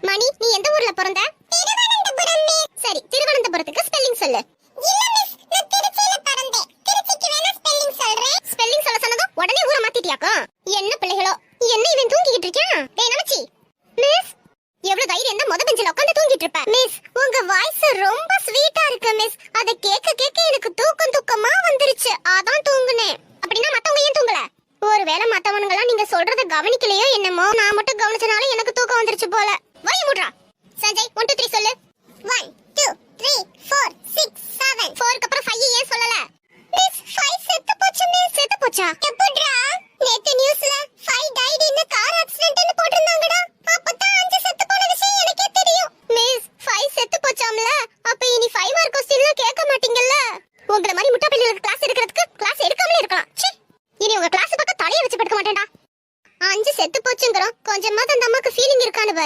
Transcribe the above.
மணி, நீ எந்த ஊர்ல பிறந்த? திருவனந்தபுரம் மிஸ். சரி, திருவனந்தபுரத்துக்கு ஸ்பெல்லிங் சொல்லு. இல்ல மிஸ், நான் திருச்சியில பிறந்தேன். திருச்சிக்கு வேணா ஸ்பெல்லிங் சொல்றேன். ஸ்பெல்லிங் சொல்ல சொன்னதும் உடனே ஊரை மாத்திட்டியாக்கா? என்ன பிள்ளைகளோ, என்ன இவன் தூங்கிட்டு இருக்கான்? டேய் நமச்சி. மிஸ், எவ்வளவு தைரியம் இருந்தா முத பெஞ்சில உட்கார்ந்து தூங்கிட்டு இருப்ப? மிஸ், உங்க வாய்ஸ் ரொம்ப ஸ்வீட்டா இருக்கு மிஸ். அத கேட்க கேட்க எனக்கு தூக்கமா வந்துருச்சு. அதான் தூங்குனேன். அப்படினா மத்தவங்க ஏன் தூங்கல? ஒருவேளை மத்தவனுங்கலாம் நீங்க சொல்றத கவனிக்கலையோ என்னமோ. நான் மட்டும் கவனிச்சனால எனக்கு தூக்கம் வந்துருச்சு போல. வாய் மூடுடா. சஞ்சய், 1 2 3 சொல்லு. 1 2 3 4 6 7. 4 க்கு அப்புறம் 5 ஏன் சொல்லல? மிஸ் 5 செத்து போச்சு மிஸ். செத்து போச்சா? எப்படிடா? நேத்து நியூஸ்ல 5 டைட் இன் கார் ஆக்சிடென்ட்னு போட்டுருந்தாங்கடா. அப்பதான் 5